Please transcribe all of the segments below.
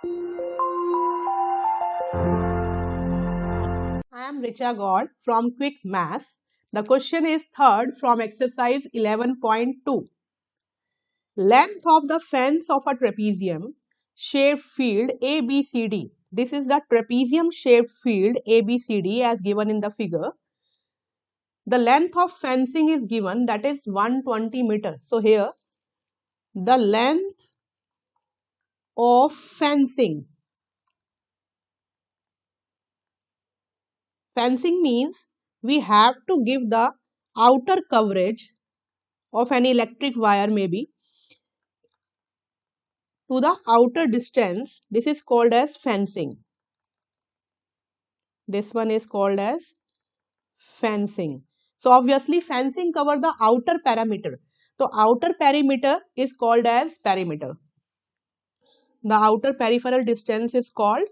I am Richa God from Quick Maths. The question is third from exercise 11.2. Length of the fence of a trapezium shaped field ABCD. This is the trapezium shaped field ABCD as given in the figure. The length of fencing is given, that is 120 meter. So here the length of fencing. Fencing means we have to give the outer coverage of an electric wire maybe to the outer distance. This is called as fencing. This one is called as fencing. So obviously fencing cover the outer perimeter. So outer perimeter is called as perimeter. The outer peripheral distance is called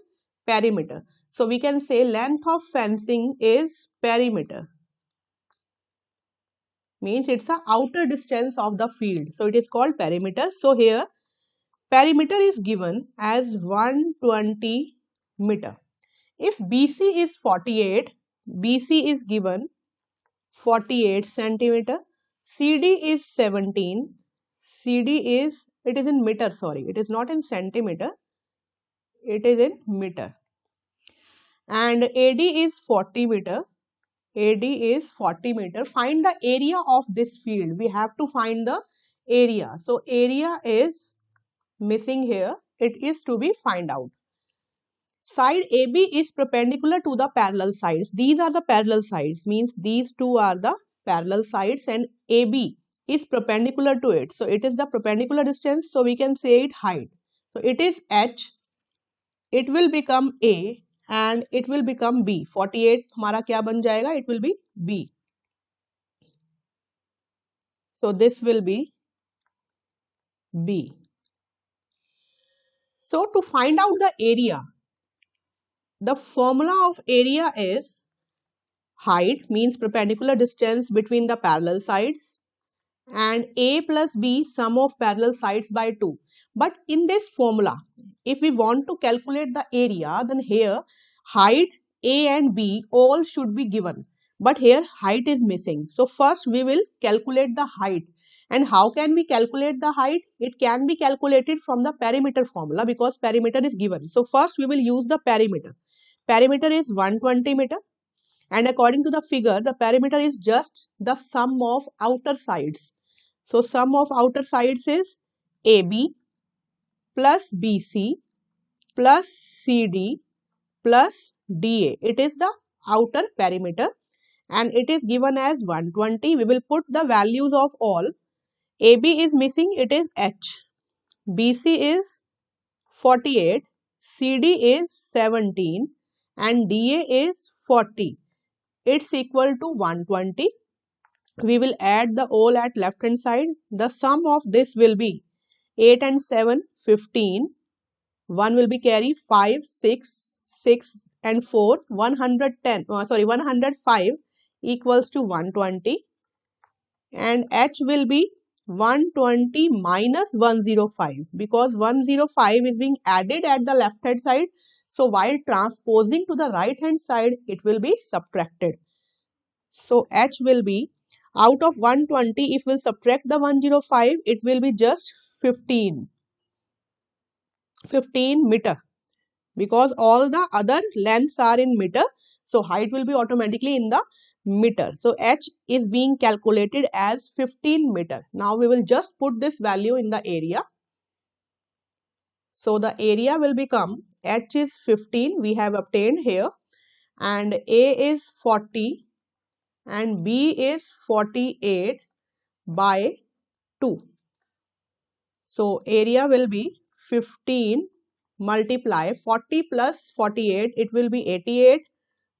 perimeter. So we can say length of fencing is perimeter. Means it's the outer distance of the field. So it is called perimeter. So here perimeter is given as 120 meter. If BC is 48, BC is given 48 centimeter, CD is 17, CD is, it is in meter, sorry, it is not in centimeter, it is in meter. And AD is 40 meter, AD is 40 meter. Find the area of this field. We have to find the area. So area is missing here. It is to be find out. Side AB is perpendicular to the parallel sides. These are the parallel sides, means these two are the parallel sides and AB is perpendicular to it. So it is the perpendicular distance. So we can say it height. So it is H, it will become A and it will become B. 48 हमारा क्या बन जाएगा? It will be B. So this will be B. So to find out the area, the formula of area is height, means perpendicular distance between the parallel sides, and A plus B sum of parallel sides by 2. But in this formula, if we want to calculate the area, then here height A and B all should be given. But here height is missing. So first we will calculate the height. And how can we calculate the height? It can be calculated from the perimeter formula because perimeter is given. So first we will use the perimeter. Perimeter is 120 meter. And according to the figure, the perimeter is just the sum of outer sides. So sum of outer sides is AB plus BC plus CD plus DA. It is the outer perimeter and it is given as 120. We will put the values of all. AB is missing, it is H. BC is 48. CD is 17 and DA is 40. It's equal to 120. We will add the all at left hand side. The sum of this will be 8 and 7, 15. 1 will be carry 5, 6 and 4, 110. 105 equals to 120. And H will be 120 minus 105 because 105 is being added at the left hand side. So while transposing to the right hand side, it will be subtracted. So H will be out of 120, if we will subtract the 105, it will be just 15 meter because all the other lengths are in meter. So height will be automatically in the meter. So H is being calculated as 15 meter. Now we will just put this value in the area. So the area will become H is 15 we have obtained here and A is 40 and B is 48 by 2. So area will be 15 multiply 40 plus 48, it will be 88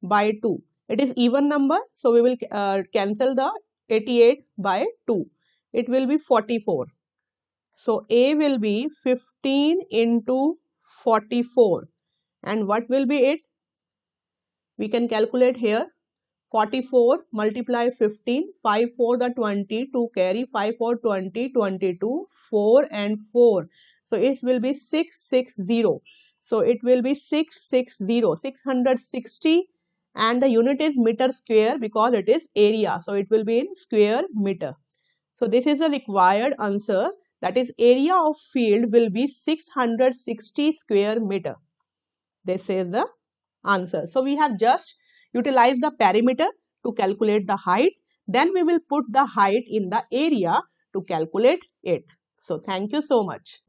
by 2. It is even number, so we will cancel the 88 by 2. It will be 44. So A will be 15 into 44. And what will be it? We can calculate here. 44 multiply 15, 5 4 the 20, 2 carry, 5 4 20, 22, 4 and 4. So it will be 660. So it will be 660, and the unit is meter square because it is area. So it will be in square meter. So this is a required answer, that is area of field will be 660 square meter. This is the answer. So we have just utilized the perimeter to calculate the height. Then we will put the height in the area to calculate it. So thank you so much.